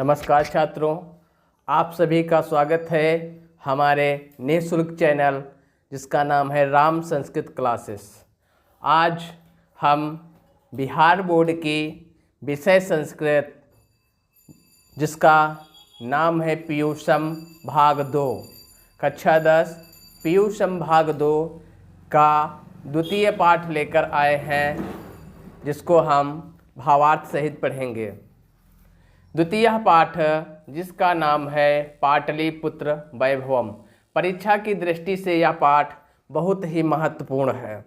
नमस्कार छात्रों, आप सभी का स्वागत है हमारे निःशुल्क चैनल जिसका नाम है राम संस्कृत क्लासेस। आज हम बिहार बोर्ड की विषय संस्कृत जिसका नाम है पीयूषम भाग 2 कक्षा 10 पीयूषम भाग 2 का द्वितीय पाठ लेकर आए हैं, जिसको हम भावार्थ सहित पढ़ेंगे। द्वितीय पाठ जिसका नाम है पाटलिपुत्र वैभवम। परीक्षा की दृष्टि से यह पाठ बहुत ही महत्वपूर्ण है।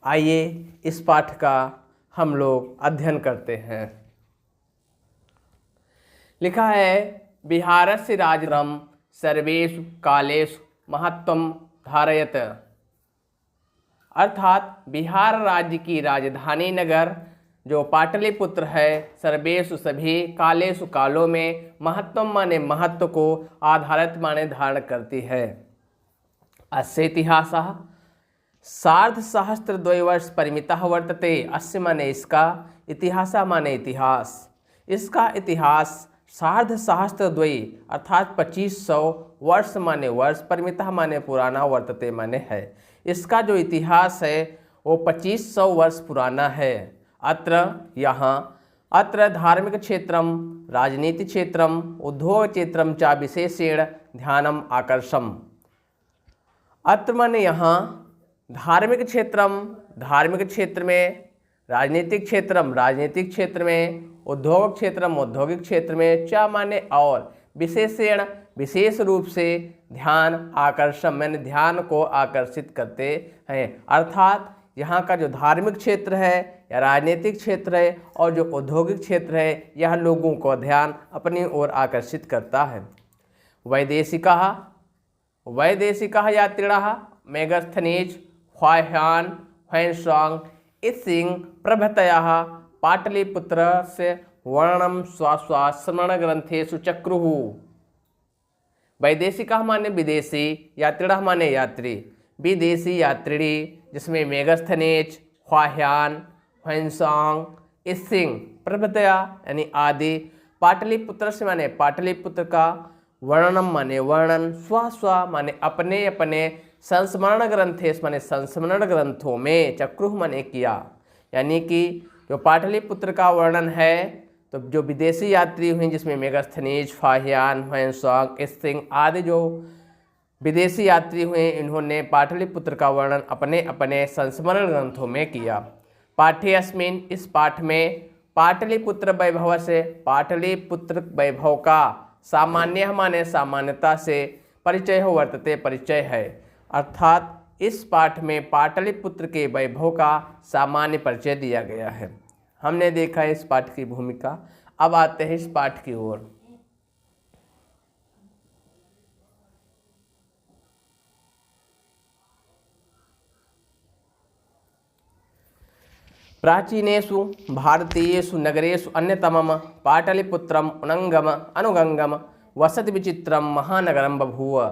आइए इस पाठ का हम लोग अध्ययन करते हैं। लिखा है बिहारस्य राजरम सर्वेषु कालेषु महत्वम धारयत। अर्थात बिहार राज्य की राजधानी नगर जो पाटलिपुत्र है सर्वेषु सभी कालेषु कालों में महत्वम माने महत्व को आधारित माने धारण करती है। अस्य इतिहासः सार्धसहस्रद्वयवर्ष परिमितः वर्तते। अस्य माने इसका, इतिहासः माने इतिहास, इसका इतिहास सार्धसहस्रद्वयी अर्थात 2500 वर्ष माने वर्ष, परिमितः माने पुराना, वर्तते माने है। इसका जो इतिहास है वो 2500 वर्ष पुराना है। अत्र धार्मिक क्षेत्रम राजनीति क्षेत्रम उद्योग क्षेत्रम च विशेषेण ध्यानम आकर्षम। अत्र माने यहाँ धार्मिक क्षेत्र में, राजनीतिक क्षेत्र में, उद्योग क्षेत्रम औद्योगिक क्षेत्र में, च माने और, विशेषेण विशेष रूप से, ध्यान आकर्षण मैंने ध्यान को आकर्षित करते हैं। अर्थात यहाँ का जो धार्मिक क्षेत्र है या राजनीतिक क्षेत्र है और जो औद्योगिक क्षेत्र है यह लोगों को ध्यान अपनी ओर आकर्षित करता है। वैदेशिकः यात्रिणः मेगस्थनीज ह्वाह्यान ह्वैंसांग इत्सिंग प्रभृतयः पाटलिपुत्रस्य वर्णनं स्वस्मरणग्रन्थेषु चक्रुः। वैदेशिकः माने विदेशी, यात्रिणः माने यात्री, विदेशी यात्रिणी जिसमें मेगस्थनेज ह्वाह्यान ह्वैंसांग इत्सिंग प्रभृतया यानी आदि, पाटलिपुत्र से माने पाटलिपुत्र का, वर्णनम माने वर्णन, स्व माने अपने अपने, संस्मरण ग्रंथेश माने संस्मरण ग्रंथों में, चक्रुः माने किया, यानी कि जो पाटलिपुत्र का वर्णन है तो जो विदेशी यात्री हुए जिसमें मेगस्थनीज ह्वाह्यान ह्वैंसांग इत्सिंग आदि जो विदेशी यात्री हुए इन्होंने पाटलिपुत्र का वर्णन अपने अपने संस्मरण ग्रंथों में किया। पाठ्ये अस्मिन् इस पाठ में पाटलिपुत्र वैभव से, पाटलिपुत्र वैभव का सामान्य माने सामान्यता से, परिचय हो वर्तते परिचय है। अर्थात इस पाठ में पाटलिपुत्र के वैभव का सामान्य परिचय दिया गया है। हमने देखा इस पाठ की भूमिका। अब आते हैं इस पाठ की ओर। प्राचीनेषु भारतीयेषु नगरेषु अन्यतमं पाटलिपुत्रम् अनुगंगम वसति विचित्रम महानगरम बभूव।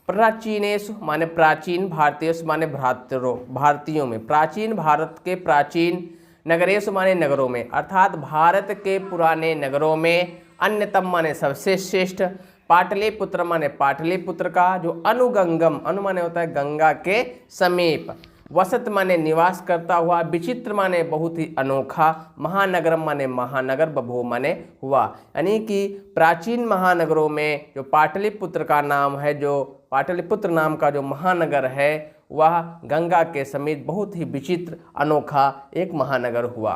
प्राचीनेषु माने प्राचीन, भारतीयेषु माने भारतीयों में, प्राचीन भारत के प्राचीन, नगरेषु माने नगरों में, अर्थात भारत के पुराने नगरों में, अन्यतम माने सबसे श्रेष्ठ, पाटलिपुत्र माने पाटलिपुत्र का जो अनुगंगम, अनु माने होता है गंगा के समीप, वसत माने निवास करता हुआ, विचित्र माने बहुत ही अनोखा, महानगरम माने महानगर, बभूव माने हुआ, यानी कि प्राचीन महानगरों में जो पाटलिपुत्र का नाम है, जो पाटलिपुत्र नाम का जो महानगर है वह गंगा के समीप बहुत ही विचित्र अनोखा एक महानगर हुआ।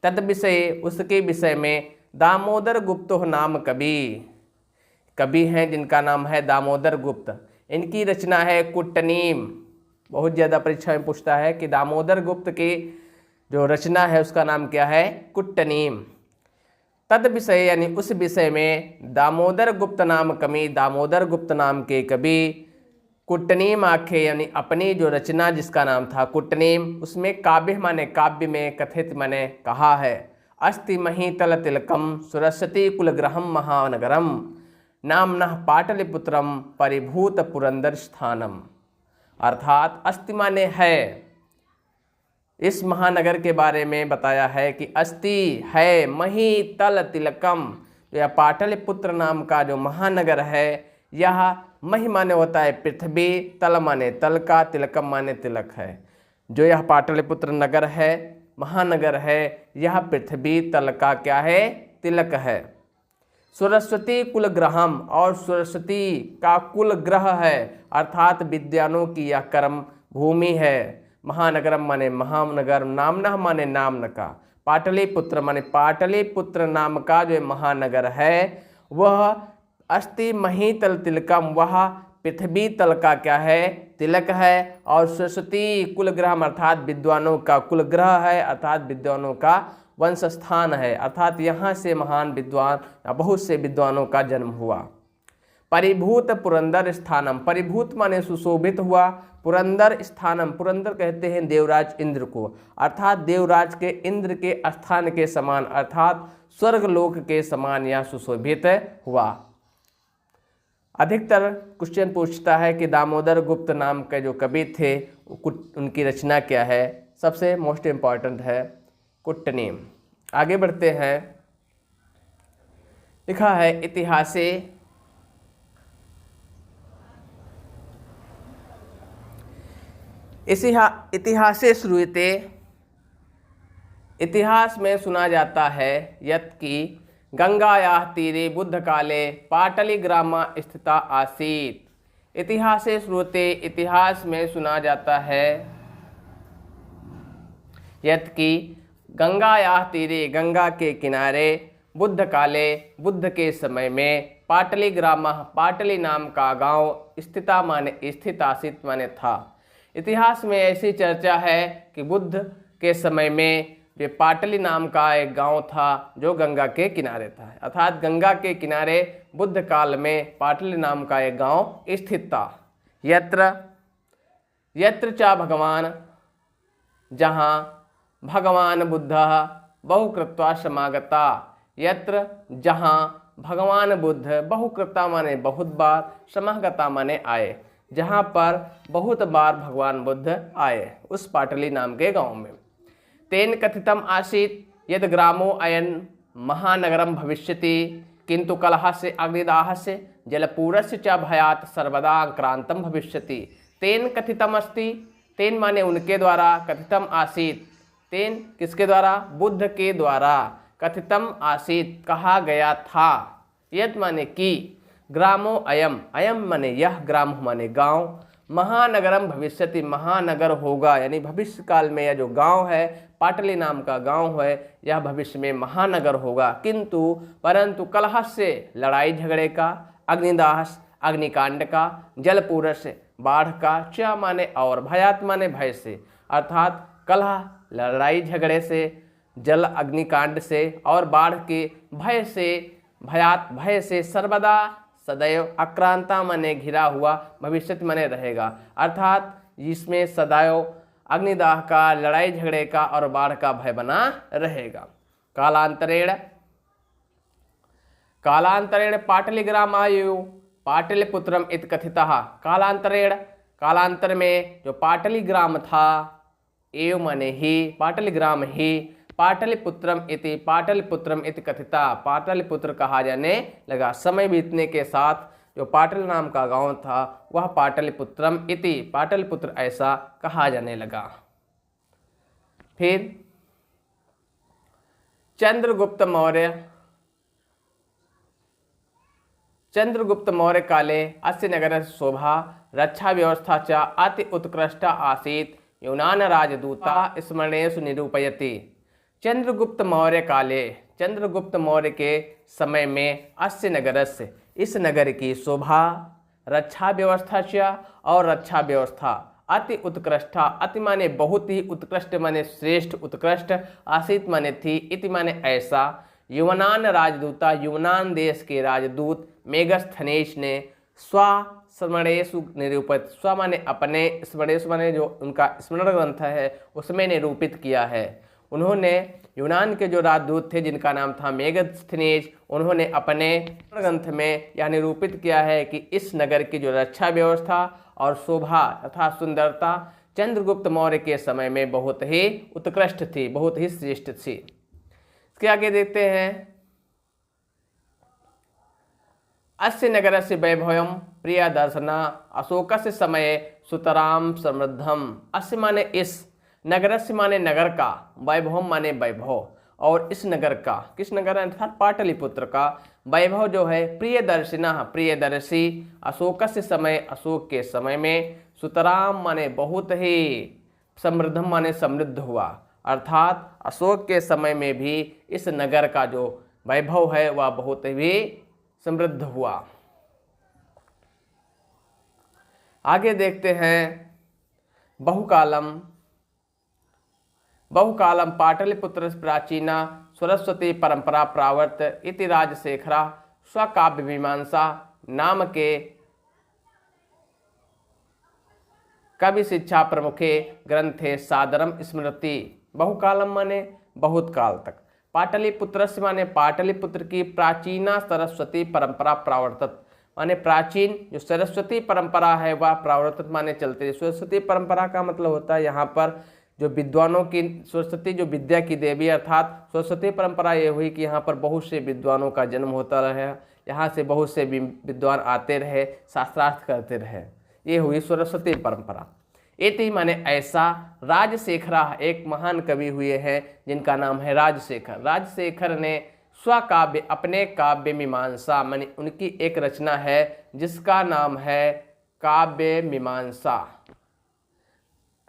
तद विषय, उसके विषय में दामोदर गुप्तो नाम कवि हैं जिनका नाम है दामोदर गुप्त। इनकी रचना है कुट्टनीम। बहुत ज़्यादा परीक्षा में पूछता है कि दामोदर गुप्त की जो रचना है उसका नाम क्या है, कुट्टनीम। तद विषय यानी उस विषय में दामोदर गुप्त नाम कवि, दामोदर गुप्त नाम के कवि कुट्टनीम आखे यानी अपनी जो रचना जिसका नाम था कुट्टनीम, उसमें काव्य माने काव्य में, कथित माने कहा है, अस्ति महीतल तिलकम सुरसती कुलग्रहम महानगरम नामनः पाटलिपुत्रम परिभूत पुरंदर स्थानम। अर्थात अस्ति माने है, इस महानगर के बारे में बताया है कि अस्ति है, मही तल तिलकम, जो यह पाटलिपुत्र नाम का जो महानगर है यह मही माने होता है पृथ्वी, तल माने तल का, तिलकम माने तिलक है। जो यह पाटलिपुत्र नगर है, महानगर है, यह पृथ्वी तल का क्या है, तिलक है। सरस्वती कुल ग्रहम, और सरस्वती का कुल ग्रह है अर्थात विद्वानों की यह कर्म भूमि है। महानगरम माने महानगर, नामना माने नामन का, पाटलिपुत्र माने पाटलिपुत्र नाम का जो महानगर है वह अस्ति मही तल तिलकम, वह पृथ्वी तल का क्या है, तिलक है। और सरस्वती कुल ग्रह अर्थात विद्वानों का कुल ग्रह है अर्थात विद्वानों का वंश स्थान है, अर्थात यहाँ से महान विद्वान या बहुत से विद्वानों का जन्म हुआ। परिभूत पुरंदर स्थानम, परिभूत माने सुशोभित हुआ, पुरंदर स्थानम, पुरंदर कहते हैं देवराज इंद्र को, अर्थात देवराज के इंद्र के स्थान के समान अर्थात स्वर्गलोक के समान यह सुशोभित हुआ। अधिकतर क्वेश्चन पूछता है कि दामोदर गुप्त नाम के जो कवि थे उनकी रचना क्या है। सबसे मोस्ट इम्पॉर्टेंट है कुट्टनीम। आगे बढ़ते हैं। लिखा है इतिहासे इतिहासे श्रूयते, इतिहास में सुना जाता है यत् कि गंगायाः तीरे बुद्ध काले पाटलिग्रामा स्थिता आसीत। इतिहासे श्रूयते, इतिहास में सुना जाता है यत् कि गंगायाः तीरे, गंगा के किनारे, बुद्ध काले, बुद्ध के समय में, पाटलिग्रामा, पाटली नाम का गांव, स्थिता माने स्थित, आसीत माने था। इतिहास में ऐसी चर्चा है कि बुद्ध के समय में जो पाटली नाम का एक गांव था जो गंगा के किनारे था, अर्थात गंगा के किनारे बुद्ध काल में पाटली नाम का एक गांव स्थित था। यत्र यत्र च भगवान, जहाँ भगवान बुद्ध बहुकृत्वा समागता, यत्र जहाँ भगवान बुद्ध, बहुकृता माने बहुत बार, समागता माने आए, जहाँ पर बहुत बार भगवान बुद्ध आए, उस पाटली नाम के गांव में। तेन कथितम आसीत यद ग्रामो अयन महानगरम भविष्यति, किंतु कलह से अग्निदाह से जलपूरस्य च भयात सर्वदा क्रांतम भविष्यति। तेन कथितम अस्ति, तेन माने उनके द्वारा, कथितम आसीत, तेन किसके द्वारा, बुद्ध के द्वारा, कथितम आसीत कहा गया था, यद माने कि, ग्रामो अयम, अयम माने यह, ग्राम माने गांव, महानगरम भविष्यति महानगर होगा, यानी भविष्य काल में यह जो गांव है पाटली नाम का गांव है यह भविष्य में महानगर होगा। किंतु परंतु कलह से लड़ाई झगड़े का, अग्निदाह अग्निकांड का, जलपूरस से बाढ़ का, च माने और, भयात माने भय से, अर्थात कलह लड़ाई झगड़े से, जल अग्निकांड से और बाढ़ के भय से, भयात भय से, सर्वदा सदैव, आक्रांता माने घिरा हुआ, भविष्य माने रहेगा, अर्थात इसमें सदैव अग्निदाह का, लड़ाई झगड़े का और बाढ़ का भय बना रहेगा। कालांतरेण कालांतरेण पाटलिग्रामायु पाटलिपुत्रम इति कथितः। कालांतरेण, कालांतर में जो पाटलिग्राम था, एव माने ही, पाटलिग्राम ही, पाटलिपुत्रम इति कथिता, पाटलिपुत्र कहा जाने लगा। समय बीतने के साथ जो पाटल नाम का गांव था वह पाटलिपुत्रम इति, पाटलिपुत्र ऐसा कहा जाने लगा। फिर चंद्रगुप्त मौर्य, चंद्रगुप्त मौर्य काले अस्य नगरस्य शोभा रक्षा व्यवस्था च अति उत्कृष्टा आसीत्, यूनान राजदूता स्मरणेषु निरूपयति। चंद्रगुप्त मौर्य काले, चंद्रगुप्त मौर्य के समय में अस्य नगरस्य, इस नगर की शोभा, रक्षा व्यवस्था च और रक्षा व्यवस्था, अति उत्कृष्टा, अति माने बहुत ही, उत्कृष्ट माने श्रेष्ठ, उत्कृष्ट, आसीत माने थी, इति माने ऐसा, यूनान राजदूता, यूनान देश के राजदूत मेगस्थनेश ने स्वस्मरणेषु निरूपित, स्व माने अपने, स्मरणेषु माने जो उनका स्मरण ग्रंथ है उसमें निरूपित किया है। उन्होंने यूनान के जो राजदूत थे जिनका नाम था मेगस्थनेश, उन्होंने अपने ग्रंथ में यह निरूपित किया है कि इस नगर की जो रक्षा व्यवस्था और शोभा तथा सुंदरता चंद्रगुप्त मौर्य के समय में बहुत ही उत्कृष्ट थी, बहुत ही श्रेष्ठ थी। इसके आगे देखते हैं अस्य नगरस्य वैभवं प्रियदर्शना अशोकस्य समये सुतराम समृद्धम। अस्य माने इस, नगरस्य माने नगर का, वैभवम माने वैभव, और इस नगर का, किस नगर अर्थात पाटलिपुत्र का वैभव जो है प्रियदर्शिना प्रियदर्शी, अशोकस्य समय अशोक के समय में, सुतराम माने बहुत ही, समृद्धम माने समृद्ध हुआ, अर्थात अशोक के समय में भी इस नगर का जो वैभव है वह बहुत ही समृद्ध हुआ। आगे देखते हैं बहुकालम। बहुकालम पाटलिपुत्र प्राचीना सरस्वती परंपरा प्रावर्त इति राजशेखरा स्वकाव्य मीमांसा नाम के कवि शिक्षा प्रमुखे ग्रंथे सादरम स्मृति। बहुकालम माने बहुत काल तक, पाटलिपुत्र से माने पाटलिपुत्र की प्राचीना सरस्वती परंपरा प्रावर्तत माने प्राचीन जो सरस्वती परंपरा है वह प्रावर्तत माने चलती है। सरस्वती परंपरा का मतलब होता है यहाँ पर जो विद्वानों की, सरस्वती जो विद्या की देवी, अर्थात सरस्वती परंपरा ये हुई कि यहाँ पर बहुत से विद्वानों का जन्म होता रहे, यहाँ से बहुत से विद्वान आते रहे, शास्त्रार्थ करते रहे, ये हुई सरस्वती परंपरा। इति माने ऐसा, राजशेखरा एक महान कवि हुए हैं जिनका नाम है राजशेखर। राजशेखर ने स्वकाव्य अपने काव्य मीमांसा माने उनकी एक रचना है जिसका नाम है काव्य मीमांसा।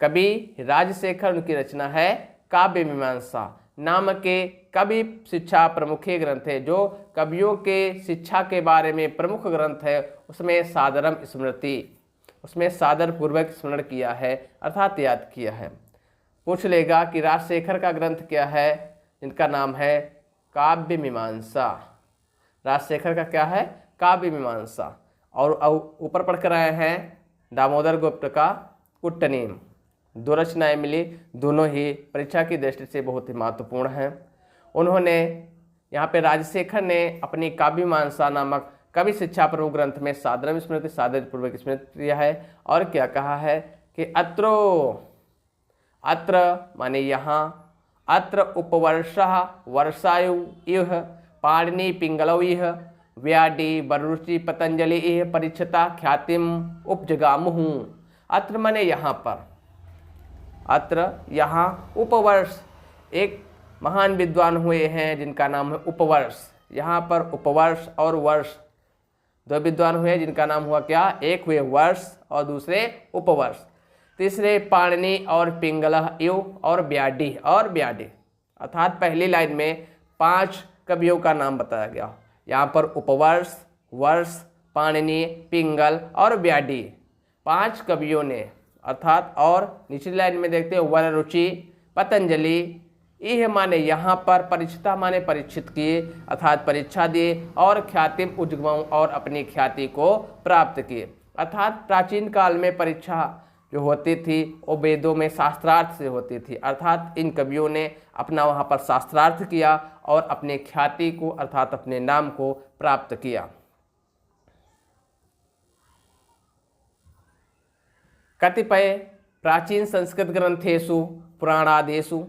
कवि राजशेखर उनकी रचना है काव्य मीमांसा नाम के कवि शिक्षा प्रमुखे ग्रंथ है, जो कवियों के शिक्षा के बारे में प्रमुख ग्रंथ है, उसमें सादरम स्मृति, उसमें सादर पूर्वक स्मरण किया है अर्थात याद किया है। पूछ लेगा कि राजशेखर का ग्रंथ क्या है, जिनका नाम है काव्य मीमांसा। राजशेखर का क्या है, काव्य मीमांसा। और ऊपर पढ़ कर आए हैं दामोदर गुप्त का कुट्टनीम। दो रचनाएं मिली, दोनों ही परीक्षा की दृष्टि से बहुत ही महत्वपूर्ण हैं। उन्होंने यहाँ पे राजशेखर ने अपनी काव्य मीमांसा नामक कवि शिक्षा प्रमुख ग्रंथ में सादरम स्मृति, सादर पूर्वक स्मृति किया है। और क्या कहा है कि अत्र माने यहाँ, अत्र उपवर्षः वर्षायु इह पाणिनि पिंगलौ इह व्याडी बरुचि पतंजलि इह परीक्षता ख्यातिम उपजगामुहु। अत्र माने यहाँ पर, अत्र यहाँ उपवर्ष एक महान विद्वान हुए हैं जिनका नाम है उपवर्ष। यहाँ पर उपवर्ष और वर्ष दो विद्वान हुए जिनका नाम हुआ क्या, एक हुए वर्ष और दूसरे उपवर्ष। तीसरे पाणिनि और पिंगलः इव और व्याडी और व्याडी, अर्थात पहली लाइन में 5 कवियों का नाम बताया गया। यहाँ पर उपवर्ष, वर्ष, पाणिनि, पिंगल और व्याडी 5 कवियों ने, अर्थात, और निचली लाइन में देखते हैं वररुचि, पतंजलि, यह माने यहाँ पर परीक्षिता माने परीक्षित किए अर्थात परीक्षा दिए, और ख्यातिम उज्जवम और अपनी ख्याति को प्राप्त किए। अर्थात प्राचीन काल में परीक्षा जो होती थी वो वेदों में शास्त्रार्थ से होती थी, अर्थात इन कवियों ने अपना वहाँ पर शास्त्रार्थ किया और अपने ख्याति को अर्थात अपने नाम को प्राप्त किया। कतिपय प्राचीन संस्कृत ग्रंथेषु पुराणादिषु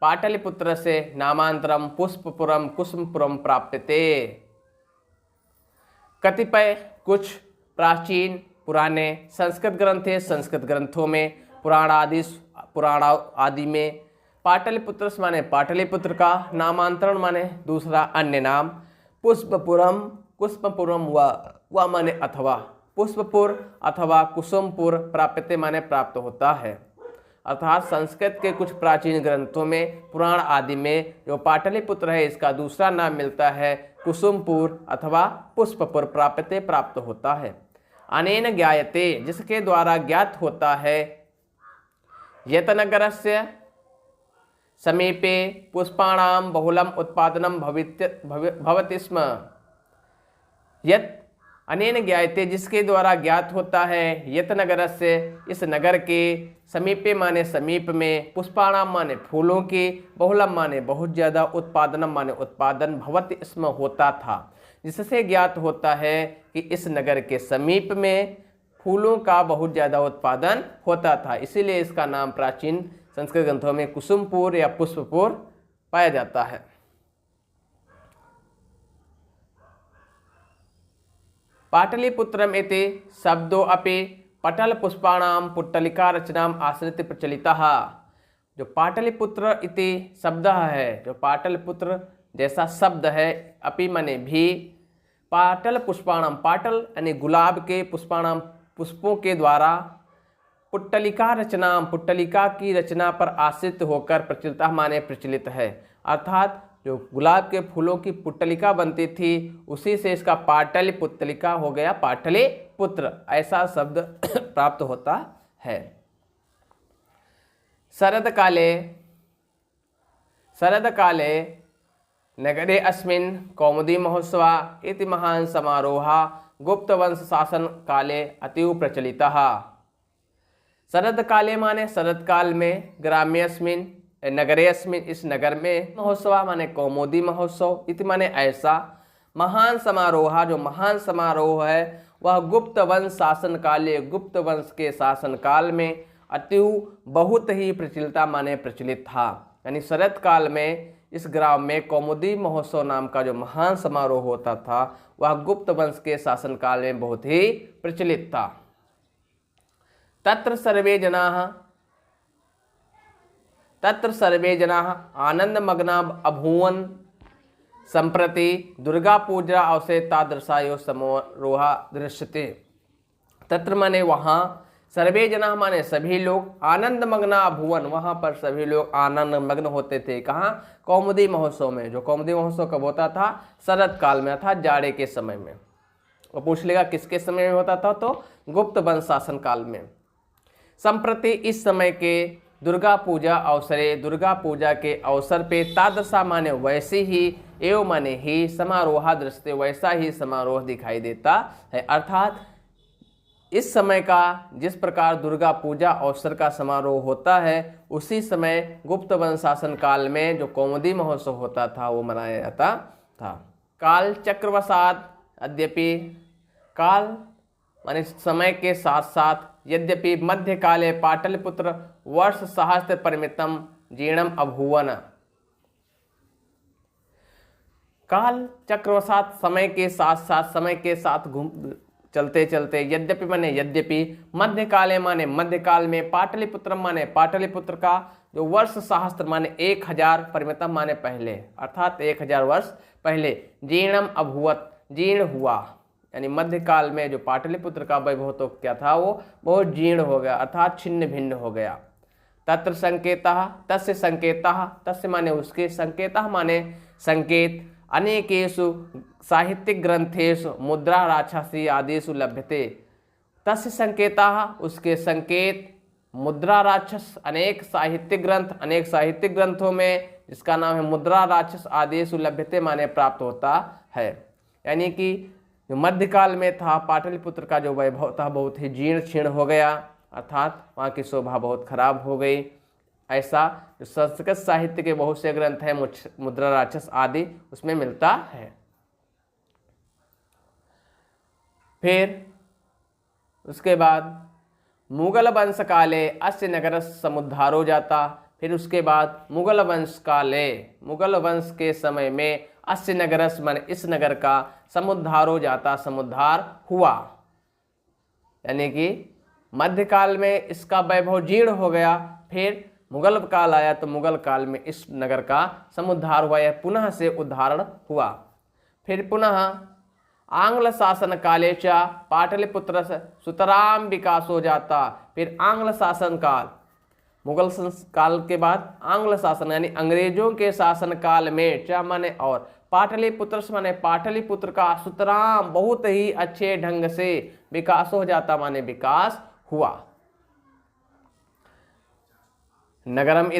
पाटलिपुत्र से नामांतरम पुष्पपुरम कुसुमपुरम प्राप्यते। कतिपय कुछ प्राचीन पुराने संस्कृत ग्रंथ है, संस्कृत ग्रंथों में पुराण आदि में पाटलिपुत्र माने पाटलिपुत्र का, नामांतरण माने दूसरा अन्य नाम, पुष्पपुरम कुसुमपुरम व माने अथवा, पुष्पपुर अथवा कुसुमपुर प्राप्यते माने प्राप्त होता है। अर्थात संस्कृत के कुछ प्राचीन ग्रंथों में पुराण आदि में जो पाटलिपुत्र है इसका दूसरा नाम मिलता है कुसुमपुर अथवा पुष्पपुर प्राप्यते प्राप्त होता है। अनेन ज्ञायते जिसके द्वारा ज्ञात होता है, यतनगरस्य समीपे पुष्पाणाम बहुलम उत्पादनम भवति स्म। यत अनेन ज्ञायते जिसके द्वारा ज्ञात होता है, यतनगर से इस नगर के समीपे माने समीप में, पुष्पाणाम माने फूलों के, बहुलम माने बहुत ज़्यादा, उत्पादनम माने उत्पादन, भवति स्म होता था, जिससे ज्ञात होता है कि इस नगर के समीप में फूलों का बहुत ज़्यादा उत्पादन होता था, इसीलिए इसका नाम प्राचीन संस्कृत ग्रंथों में कुसुमपुर या पुष्पपुर पाया जाता है। पाटलिपुत्रम इति शब्दो अपि पटल पुष्पाणाम पुट्टलिका रचनाम आश्रित प्रचलितः। जो पाटलिपुत्र इति शब्द है, जो पाटलिपुत्र जैसा शब्द है, अपि माने भी, पाटल पुष्पाणाम, पाटल यानी गुलाब के, पुष्पाणाम पुष्पों के द्वारा, पुट्टलिका रचना, पुट्टलिका की रचना पर आश्रित होकर प्रचलित माने प्रचलित है। अर्थात जो गुलाब के फूलों की पुट्टलिका बनती थी, उसी से इसका पाटल पुत्तलिका हो गया पाटलिपुत्र, ऐसा शब्द प्राप्त होता है। शरदकाले नगरे अस्मिन् कौमुदी महोत्सवा इति महान् समारोहः गुप्तवंश शासन काले अतीव प्रचलितः। शरदकाले माने शरदकाल में, ग्राम्य अस्मिन् नगरे अस्मिन् इस नगर में, महोत्सवा माने कौमुदी महोत्सव, इति माने ऐसा, महान समारोह जो महान समारोह है वह गुप्त वंश शासन काले, गुप्त वंश के शासन काल में, अतिव बहुत ही प्रचलिता माने प्रचलित था। यानी शरद काल में इस ग्राम में कौमुदी महोत्सव नाम का जो महान समारोह होता था वह गुप्त वंश के शासन काल में बहुत ही प्रचलित था। तत्र सर्वे जनाः आनंदमग्ना अभूवन्। संप्रति दुर्गा पूजा अवसरे तादृशायो समारोह दृश्यते। तत्र माने वहाँ, सर्वे जना माने सभी लोग, आनंदमग्ना अभूवन्, वहाँ पर सभी लोग आनंद मग्न होते थे। कहाँ? कौमुदी महोत्सव में। जो कौमुदी महोत्सव कब होता था? शरद काल में, अर्थात जाड़े के समय में। वो पूछ लेगा किसके समय में होता था, तो गुप्त वंश शासन काल में। संप्रति इस समय के दुर्गा पूजा अवसरे, दुर्गा पूजा के अवसर पे, तादृशा माने वैसे ही, एवं माने ही, समारोह दृश्यते, वैसा ही समारोह दिखाई देता है। अर्थात इस समय का जिस प्रकार दुर्गा पूजा अवसर का समारोह होता है, उसी समय गुप्त वंश शासन काल में जो कौमुदी महोत्सव होता था वो मनाया जाता था। काल चक्रवशात यद्यपि, काल माने समय के साथ साथ, यद्यपि मध्यकाले पाटलिपुत्र वर्ष सहस्त्र परिमितम जीर्णम अभूवन। काल चक्रवशात समय के साथ चलते चलते, यद्यपि माने यद्यपि, मध्यकाले माने मध्यकाल में, पाटलिपुत्र माने पाटलिपुत्र का जो वर्ष सहस्त्र माने 1000, परिमितम माने पहले, अर्थात 1000 वर्ष पहले, जीर्णम अभूवत, जीर्ण हुआ। यानी मध्यकाल में जो पाटलिपुत्र का वैभव तो क्या था, वो बहुत जीर्ण हो गया, अर्थात छिन्न भिन्न हो गया। तत्र संकेतः, तस्य संकेतः, तस्य माने उसके, संकेतः माने संकेत, अनेकेषु साहित्यिक ग्रंथेषु मुद्रा राक्षसी आदिषु लभ्यते। तस्य संकेतः, उसके संकेत, मुद्रा राक्षस, अनेक साहित्यिक ग्रंथ, अनेक साहित्यिक ग्रंथों में, जिसका नाम है मुद्रा राक्षस आदिषु लभ्यते माने प्राप्त होता है। यानी कि जो मध्यकाल में था, पाटलिपुत्र का जो वैभव था बहुत ही जीर्ण क्षीण हो गया, अर्थात वहाँ की शोभा बहुत खराब हो गई। ऐसा जो संस्कृत साहित्य के बहुत से ग्रंथ हैं, मुद्रा राक्षस आदि, उसमें मिलता है। फिर उसके बाद मुगल वंश काले अस्य नगर समुद्धारो जाता। फिर उसके बाद मुगल वंश काले, मुगल वंश के समय में, अस्य नगरस माने इस नगर का, समुद्धारो जाता, समुद्धार हुआ। यानी कि मध्यकाल में इसका वैभव जीर्ण हो गया, फिर मुगल काल आया तो मुगल काल में इस नगर का समुद्धार हुआ, या पुनः से उद्धारण हुआ। फिर पुनः आंग्ल शासन काले च पाटलिपुत्र सुतराम विकास हो जाता। फिर आंग्ल शासन काल, मुगल काल के बाद आंग्ल शासन यानी अंग्रेजों के शासन काल में, च माने और, पाटलिपुत्र माने पाटलिपुत्र का, सुतराम बहुत ही अच्छे ढंग से, विकास हो जाता माने विकास हुआ। नगरम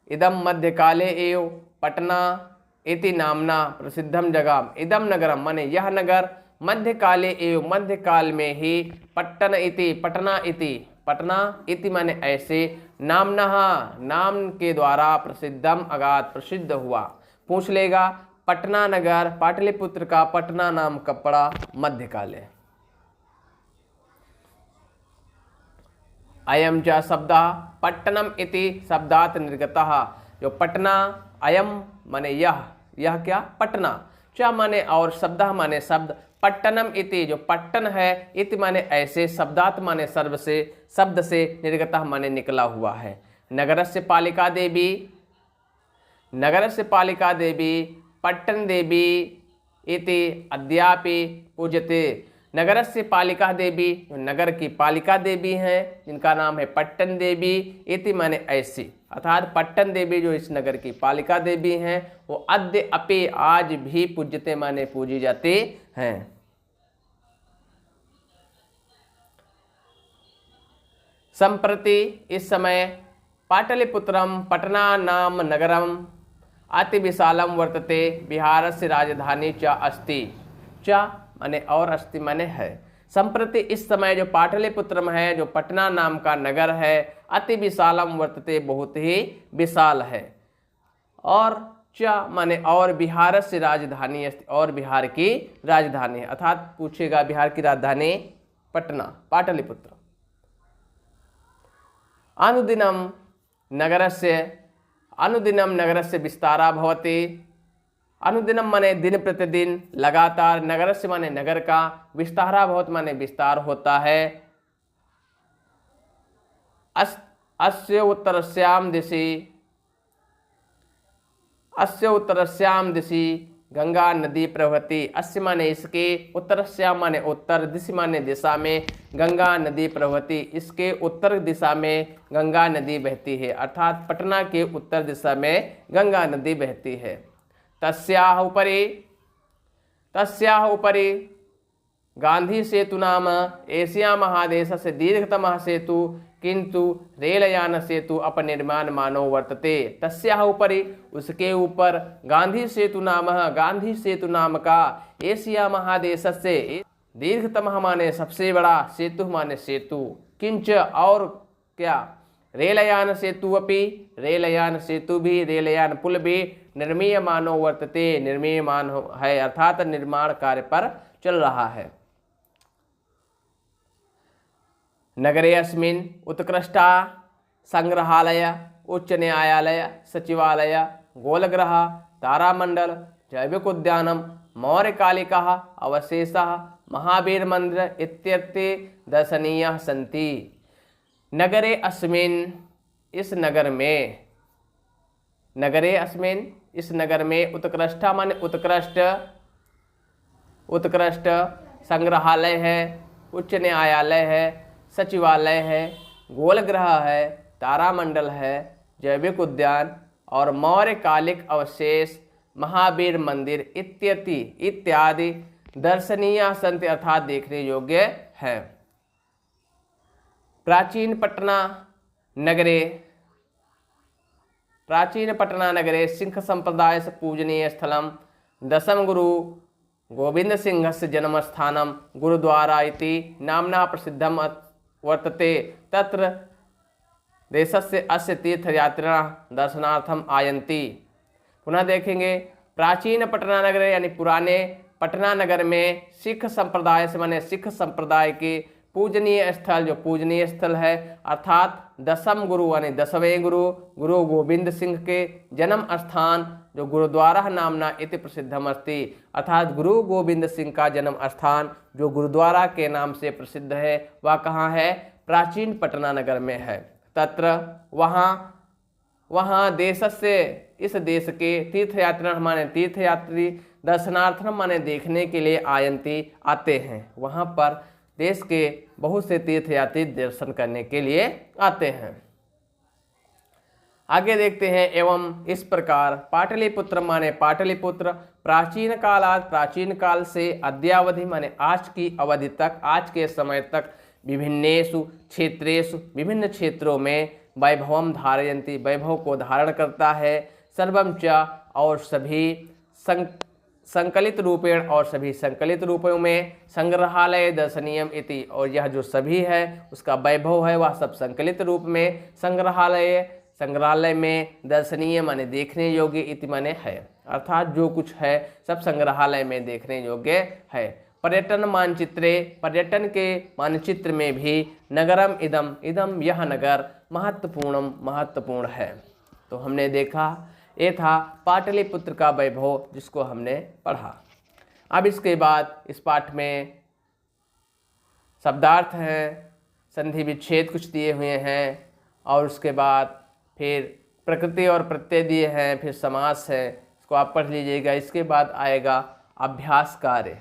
इदम मध्यकाले एव पटना इति नामना प्रसिद्धम जगाम। इदम नगरम माने यह नगर, मध्यकाले एव मध्यकाल में ही, पट्टन इति पटना इति, पटना इति माने ऐसे, नामना नाम के द्वारा, प्रसिद्धम अगाध प्रसिद्ध हुआ। पूछ लेगा पटना नगर, पाटलिपुत्र का पटना नाम कब पड़ा? मध्यकाले। अयम च शब्दः पट्टनम इति शब्दात् निर्गतः। जो पटना, अयम माने यह क्या पटना, च माने और, शब्द माने शब्द, पट्टनम इति जो पट्टन है, इति माने ऐसे, शब्दात माने शब्द से, निर्गतः माने निकला हुआ है। नगरस्य पालिका देवी, नगरस्य पालिका देवी पट्टन देवी इति अद्यापि पूज्यते। नगरस्य पालिका देवी जो नगर की पालिका देवी हैं, जिनका नाम है पट्टन देवी, इति माने ऐसी, अर्थात पट्टन देवी जो इस नगर की पालिका देवी हैं, वो अद्य अपि आज भी पूज्यते माने पूजी जाती हैं। संप्रति इस समय पाटलिपुत्रम पटना नाम नगरम अति विशालम वर्तते, बिहारस्य राजधानी च अस्ति, च माने और, अस्ति माने है। संप्रति इस समय जो पाटलिपुत्रम है, जो पटना नाम का नगर है, अति विशालम वर्तते बहुत ही विशाल है, और च माने और, बिहारस्य राजधानी अस्ति और बिहार की राजधानी है, अर्थात पूछेगा बिहार की राजधानी पटना पाटलिपुत्र। अनुदिनम नगरस्य विस्तारा भवति, अनुदिनम माने दिन प्रतिदिन, लगातार, नगरस्य माने नगर का, विस्तारा भवति माने विस्तार होता है। अस्य उत्तरस्याम दिशि गंगा नदी प्रवहति, अस्य माने इसके, उत्तरस्याम माने उत्तर, दिशि माने दिशा में, गंगा नदी प्रवहति इसके उत्तर दिशा में गंगा नदी बहती है, अर्थात पटना के उत्तर दिशा में गंगा नदी बहती है। तस्याह उपरि गांधी सेतु नाम एशिया महादेश से दीर्घतमः सेतु, किंतु रेलयान सेतु अपनिर्माण मानो वर्तते। तस्याह उपरि उसके ऊपर गांधी सेतु नाम का एशिया महादेश से दीर्घतमः माने सबसे बड़ा, सेतु माने सेतु, किंच और क्या, रेलयान सेतु अपि रेलयान सेतु भी, रेलयान पुल भी, निर्मीयमानो वर्तते निर्मीयमान है, अर्थात निर्माण कार्य पर चल रहा है। नगरे अस्मिन् उत्कृष्टा संग्रहालय, उच्च न्यायालय, सचिवालय, गोलगृह, तारामंडल, जैविक उद्यानम, मौर्यकालिकः अवशेषः, महावीर मंदिर इत्यर्थे दर्शनीयः सन्ति। नगरे अस्मिन् इस नगर में, नगरे अस्मिन् इस नगर में, उत्कृष्टा माने उत्कृष्ट संग्रहालय है, उच्च न्यायालय है, सचिवालय है, गोलगृह है, तारामंडल है, जैविक उद्यान और मौर्यकालिक अवशेष, महावीर मंदिर इत्यादि दर्शनीय संत अर्थात देखने योग्य है। प्राचीन पटना नगरे सिंह संप्रदाय से पूजनीय स्थलम, दशम गुरु गोविंद सिंह से जन्मस्थानम गुरुद्वारा इति नामना प्रसिद्धम वर्तते। तत्र देशस्य अस्य तीर्थयात्रिणः दर्शनार्थम आयन्ति। पुनः देखेंगे, प्राचीन पटना नगर यानी पुराने पटना नगर में सिख संप्रदाय से माने सिख संप्रदाय के पूजनीय स्थल, जो पूजनीय स्थल है अर्थात दशम गुरु यानी 10वें गुरु गोविंद सिंह के जन्म स्थान जो गुरुद्वारा नामना इति प्रसिद्धम अस्ति, अर्थात गुरु गोविंद सिंह का जन्म स्थान जो गुरुद्वारा के नाम से प्रसिद्ध है वह कहाँ है? प्राचीन पटना नगर में है। तत्र वहाँ देशस्य इस देश के तीर्थयात्री माने तीर्थयात्री दर्शनार्थम माने देखने के लिए आयंती आते हैं। वहाँ पर देश के बहुत से तीर्थयात्री दर्शन करने के लिए आते हैं। आगे देखते हैं, एवं इस प्रकार पाटलिपुत्र माने पाटलिपुत्र प्राचीन काल से अद्यावधि माने आज की अवधि तक, आज के समय तक विभिन्नेषु क्षेत्रेषु विभिन्न क्षेत्रों में वैभवम धारयन्ति वैभव को धारण करता है। सर्वम च और सभी संकलित रूपेण और सभी संकलित रूपों में संग्रहालय दर्शनीयम इति, और यह जो सभी है उसका वैभव है वह सब संकलित रूप में संग्रहालय में दर्शनीय माने देखने योग्य इति माने है, अर्थात जो कुछ है सब संग्रहालय में देखने योग्य है। पर्यटन मानचित्रे पर्यटन के मानचित्र में भी नगरम इदम यह नगर महत्वपूर्ण है। तो हमने देखा ये था पाटलिपुत्र का वैभव, जिसको हमने पढ़ा। अब इसके बाद इस पाठ में शब्दार्थ हैं, संधि विच्छेद कुछ दिए हुए हैं, और उसके बाद फिर प्रकृति और प्रत्यय दिए हैं, फिर समास है, इसको आप पढ़ लीजिएगा। इसके बाद आएगा अभ्यास कार्य,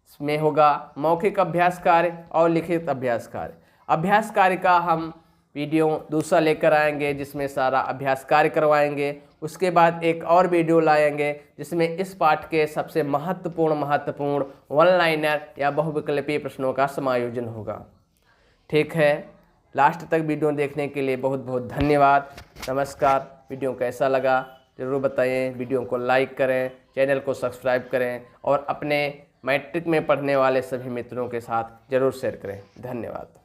इसमें होगा मौखिक अभ्यास कार्य और लिखित अभ्यास कार्य। अभ्यास कार्य का हम वीडियो दूसरा लेकर आएंगे, जिसमें सारा अभ्यास कार्य करवाएंगे। उसके बाद एक और वीडियो लाएंगे जिसमें इस पाठ के सबसे महत्वपूर्ण वन लाइनर या बहुविकल्पीय प्रश्नों का समायोजन होगा। ठीक है, लास्ट तक वीडियो देखने के लिए बहुत बहुत धन्यवाद। नमस्कार। वीडियो कैसा लगा ज़रूर बताएं, वीडियो को लाइक करें, चैनल को सब्सक्राइब करें और अपने मैट्रिक में पढ़ने वाले सभी मित्रों के साथ ज़रूर शेयर करें। धन्यवाद।